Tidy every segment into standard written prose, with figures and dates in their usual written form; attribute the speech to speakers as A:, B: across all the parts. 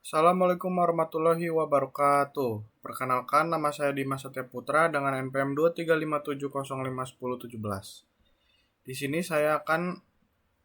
A: Assalamualaikum warahmatullahi wabarakatuh. Perkenalkan, nama saya Dimas Satya Putra dengan NPM 23570510117. Di sini saya akan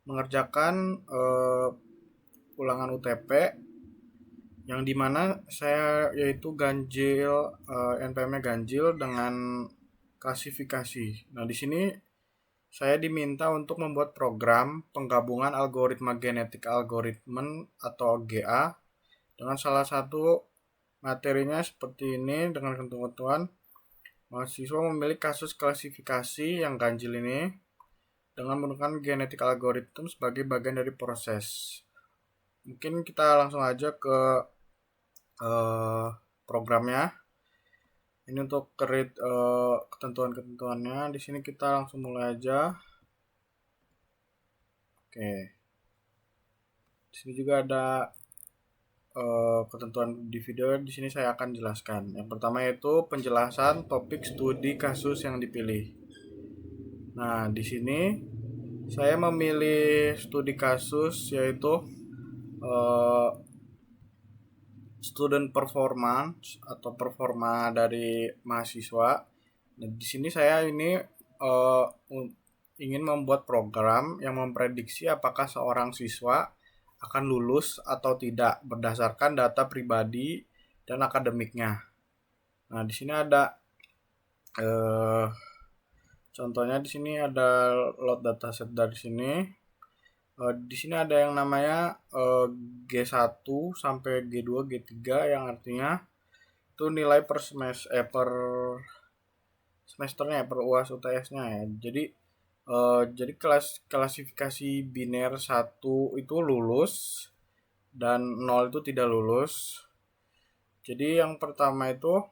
A: mengerjakan ulangan UTP yang dimana saya yaitu ganjil, NPM-nya ganjil dengan klasifikasi. Nah, di sini saya diminta untuk membuat program penggabungan algoritma genetik algoritmen atau GA dengan salah satu materinya seperti ini dengan ketentuan mahasiswa memilih kasus klasifikasi yang ganjil ini dengan menggunakan genetik algoritma sebagai bagian dari proses. Mungkin kita langsung aja ke uh, programnya. Ini untuk ketentuan-ketentuannya. Di sini kita langsung mulai aja. Oke. Di sini juga ada ketentuan di video. Di sini saya akan jelaskan. Yang pertama yaitu penjelasan topik studi kasus yang dipilih. Nah, di sini saya memilih studi kasus yaitu uh, student performance atau performa dari mahasiswa. Nah, di sini saya ini uh, ingin membuat program yang memprediksi apakah seorang siswa akan lulus atau tidak berdasarkan data pribadi dan akademiknya. Nah, di sini ada uh, contohnya di sini ada load dataset dari sini. Di sini ada yang namanya G1 sampai G2, G3 yang artinya itu nilai per semesternya per UAS UTS-nya ya. Jadi klasifikasi biner 1 itu lulus dan 0 itu tidak lulus. Jadi yang pertama itu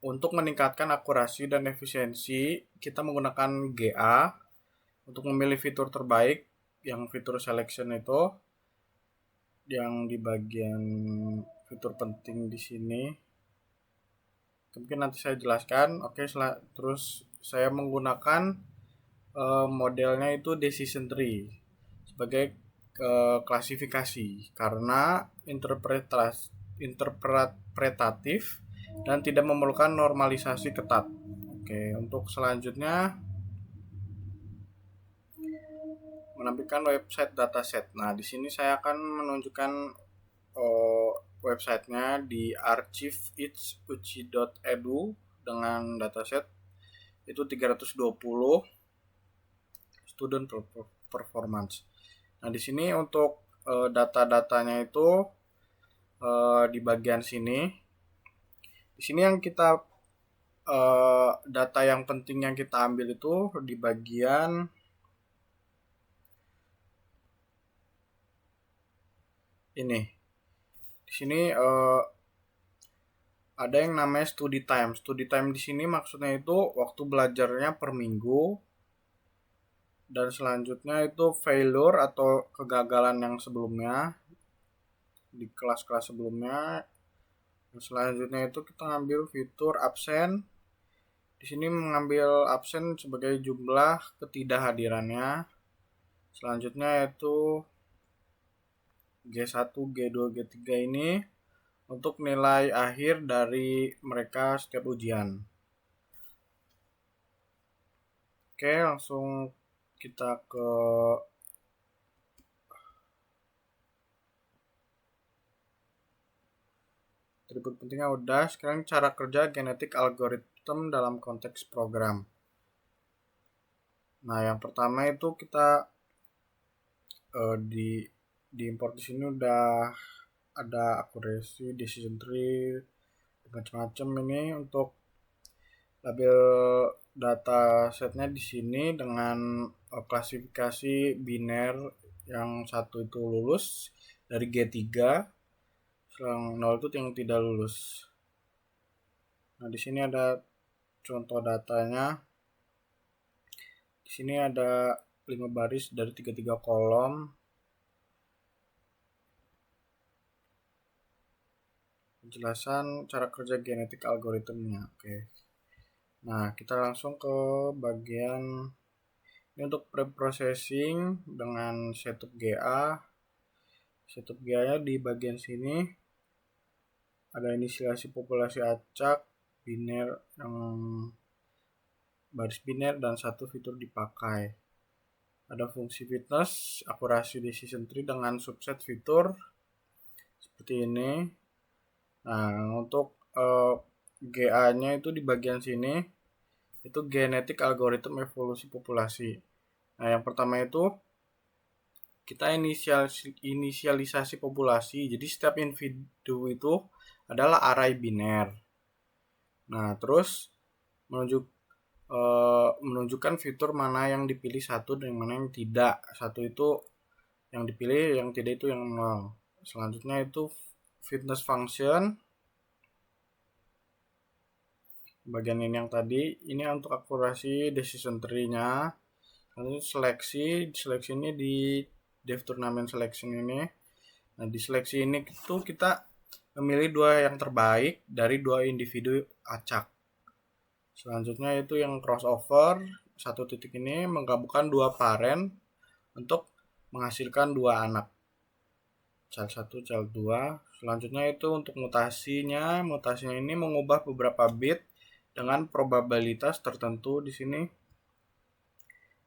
A: untuk meningkatkan akurasi dan efisiensi kita menggunakan GA untuk memilih fitur terbaik yang fitur selection itu yang di bagian fitur penting di sini. Mungkin nanti saya jelaskan. Oke, terus saya menggunakan modelnya itu decision tree sebagai klasifikasi karena interpretatif dan tidak memerlukan normalisasi ketat. Oke, untuk selanjutnya menampilkan website dataset. Nah, di sini saya akan menunjukkan websitenya di archive.uci.edu dengan dataset itu 320 student performance. Nah, di sini untuk data-datanya itu di bagian sini. Di sini yang kita data yang penting yang kita ambil itu di bagian ini. Di sini ada yang namanya study time. Study time di sini maksudnya itu waktu belajarnya per minggu. Dan selanjutnya itu failure atau kegagalan yang sebelumnya di kelas-kelas sebelumnya. Dan selanjutnya itu kita ngambil fitur absen. Di sini mengambil absen sebagai jumlah ketidakhadirannya. Selanjutnya itu G1, G2, G3 ini untuk nilai akhir dari mereka setiap ujian. Oke, langsung kita ke atribut pentingnya udah. Sekarang cara kerja genetik algoritma dalam konteks program. Nah, yang pertama itu kita di import di sini udah ada accuracy, decision tree, macam-macam ini untuk label data setnya di sini dengan klasifikasi biner yang satu itu lulus dari G3, yang 0 itu yang tidak lulus. Nah, di sini ada contoh datanya. Di sini ada 5 baris dari 33 kolom. Penjelasan cara kerja genetik algoritmnya. Oke. Nah, kita langsung ke bagian ini untuk preprocessing dengan setup GA. Setup GA-nya di bagian sini ada inisiasi populasi acak, biner yang baris biner, dan satu fitur dipakai. Ada fungsi fitness, akurasi decision tree dengan subset fitur seperti ini. Nah, untuk GA-nya itu di bagian sini itu genetik algorithm evolusi populasi. Nah, yang pertama itu kita inisialisasi populasi. Jadi setiap individu itu adalah array biner. Nah, terus menunjukkan fitur mana yang dipilih satu dan mana yang tidak. Satu itu yang dipilih, yang tidak itu yang nol. Selanjutnya itu fitness function. Bagian ini yang tadi, ini untuk akurasi decision tree-nya. Lalu seleksi ini di dev turnamen selection ini. Nah, di seleksi ini itu kita memilih dua yang terbaik dari dua individu acak. Selanjutnya itu yang crossover, satu titik ini menggabungkan dua parent untuk menghasilkan dua anak, child 1, child 2. Selanjutnya itu untuk mutasinya ini mengubah beberapa bit dengan probabilitas tertentu di sini.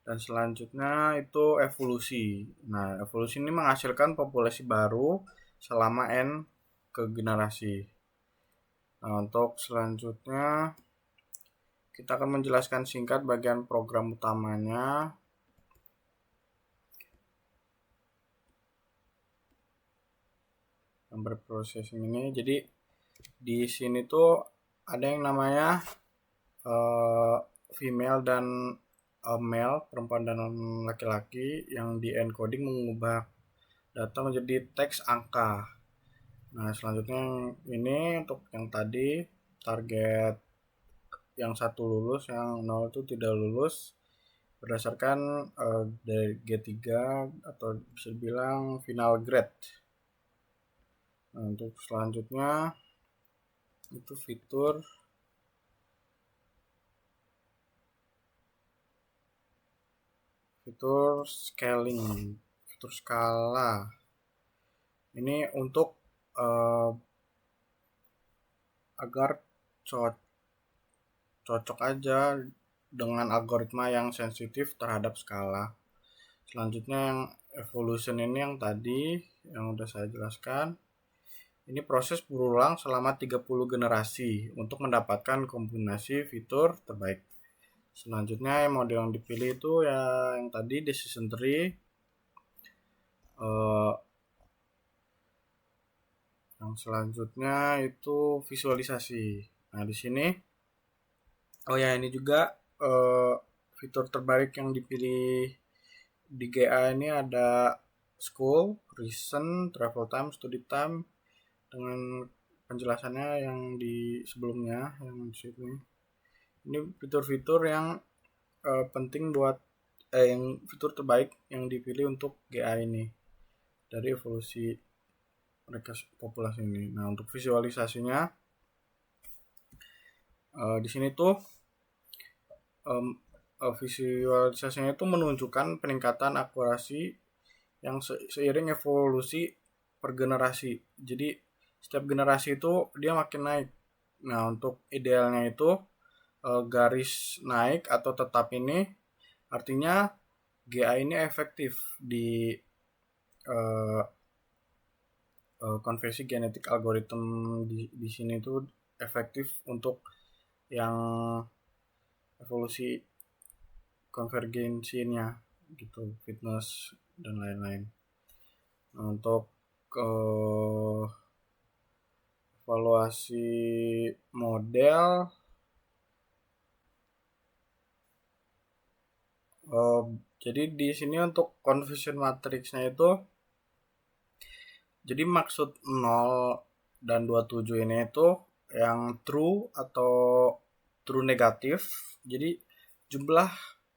A: Dan selanjutnya itu evolusi. Nah, evolusi ini menghasilkan populasi baru selama N ke generasi. Nah, untuk selanjutnya kita akan menjelaskan singkat bagian program utamanya. Yang berprocessing ini. Jadi di sini tuh ada yang namanya female dan male, perempuan dan laki-laki, yang di encoding mengubah data menjadi teks angka. Nah, selanjutnya ini untuk yang tadi target yang satu lulus, yang 0 itu tidak lulus berdasarkan dari G3 atau bisa dibilang final grade. Nah, untuk selanjutnya itu fitur scaling, fitur skala. Ini untuk agar cocok aja dengan algoritma yang sensitif terhadap skala. Selanjutnya yang evolution ini yang tadi yang udah saya jelaskan. Ini proses berulang selama 30 generasi untuk mendapatkan kombinasi fitur terbaik. Selanjutnya model yang dipilih itu ya yang tadi decision tree. Yang selanjutnya itu visualisasi. Nah, di sini ini juga fitur terbaik yang dipilih di GA ini ada school, reason, travel time, study time, dengan penjelasannya yang di sebelumnya, yang di sini. Ini fitur-fitur yang penting buat yang fitur terbaik yang dipilih untuk GA ini dari evolusi mereka populasi ini. Nah, untuk visualisasinya di sini tuh visualisasinya itu menunjukkan peningkatan akurasi yang seiring evolusi per generasi. Jadi setiap generasi itu dia makin naik. Nah, untuk idealnya itu garis naik atau tetap ini artinya GA ini efektif di konversi genetik algorithm di sini tuh efektif untuk yang evolusi konvergensinya gitu, fitness dan lain-lain. Nah, untuk evaluasi model jadi di sini untuk confusion matrixnya itu jadi maksud 0 dan 27 ini itu yang true atau true negatif. Jadi jumlah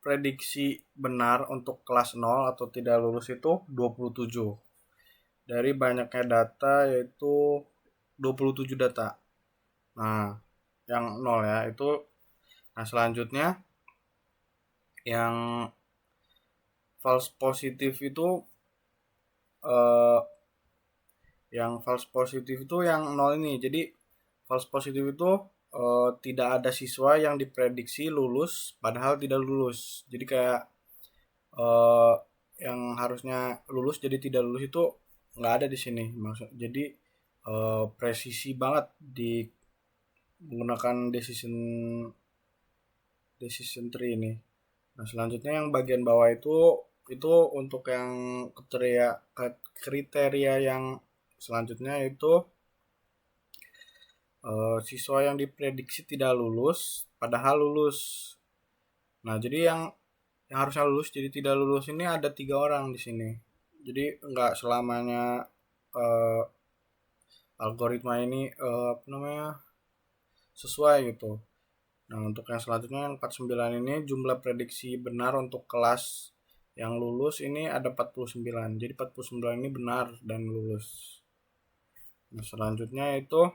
A: prediksi benar untuk kelas 0 atau tidak lulus itu 27. Dari banyaknya data yaitu 27 data. Nah, yang 0 ya itu. Nah, selanjutnya yang false positif itu Yang false positif itu yang nol ini. Jadi false positif itu tidak ada siswa yang diprediksi lulus padahal tidak lulus. Jadi kayak eh, yang harusnya lulus jadi tidak lulus itu nggak ada di sini. Jadi presisi banget di menggunakan decision tree ini. Nah, selanjutnya yang bagian bawah itu untuk yang kriteria yang selanjutnya itu siswa yang diprediksi tidak lulus padahal lulus. Nah, jadi yang harusnya lulus jadi tidak lulus ini ada 3 orang di sini. Jadi nggak selamanya eh, algoritma ini apa namanya sesuai gitu. Nah, untuk yang selanjutnya yang 49 ini jumlah prediksi benar untuk kelas yang lulus ini ada 49. Jadi 49 ini benar dan lulus. Nah, selanjutnya itu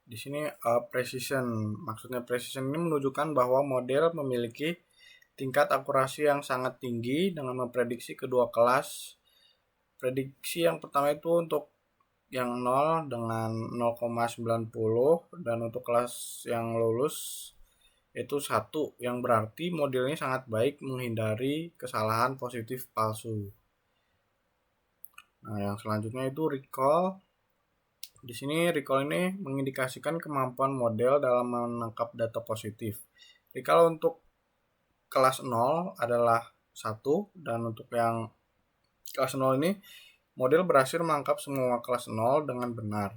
A: di sini precision. Maksudnya precision ini menunjukkan bahwa model memiliki tingkat akurasi yang sangat tinggi dengan memprediksi kedua kelas. Prediksi yang pertama itu untuk yang 0 dengan 0,90 dan untuk kelas yang lulus itu 1 yang berarti modelnya sangat baik menghindari kesalahan positif palsu. Nah, yang selanjutnya itu recall. Di sini recall ini mengindikasikan kemampuan model dalam menangkap data positif. Recall untuk kelas 0 adalah 1 dan untuk yang kelas 0 ini model berhasil menangkap semua kelas 0 dengan benar.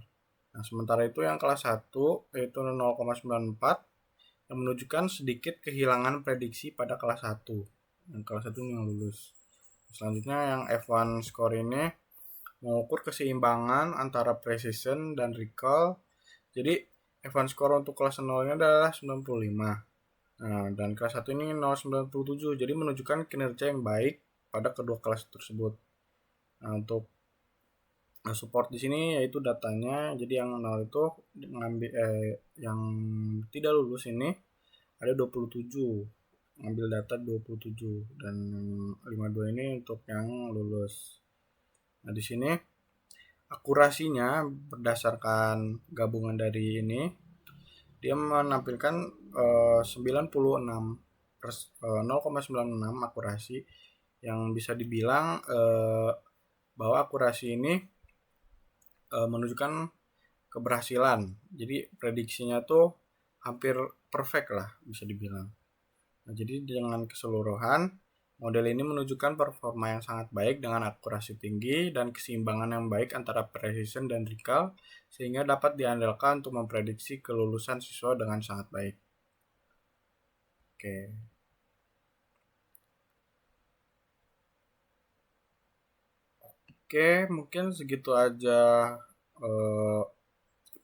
A: Nah, sementara itu yang kelas 1 yaitu 0,94 yang menunjukkan sedikit kehilangan prediksi pada kelas 1. Yang kelas 1 yang lulus. Selanjutnya yang F1 score ini mengukur keseimbangan antara precision dan recall. Jadi F1 score untuk kelas 0 ini adalah 95. Nah, dan kelas 1 ini 0,97. Jadi menunjukkan kinerja yang baik pada kedua kelas tersebut. Nah, untuk support di sini yaitu datanya. Jadi yang 0 itu ngambil yang tidak lulus ini ada 27. Ngambil data 27 dan 52 ini untuk yang lulus. Nah, di sini akurasinya berdasarkan gabungan dari ini dia menampilkan 0,96 akurasi yang bisa dibilang bahwa akurasi ini menunjukkan keberhasilan. Jadi prediksinya tuh hampir perfect lah bisa dibilang. Nah, jadi dengan keseluruhan model ini menunjukkan performa yang sangat baik dengan akurasi tinggi dan keseimbangan yang baik antara precision dan recall sehingga dapat diandalkan untuk memprediksi kelulusan siswa dengan sangat baik. Oke. Oke, mungkin segitu aja eh,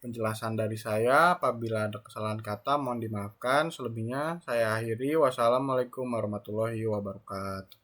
A: penjelasan dari saya. Apabila ada kesalahan kata mohon dimaafkan. Selebihnya saya akhiri. Wassalamualaikum warahmatullahi wabarakatuh.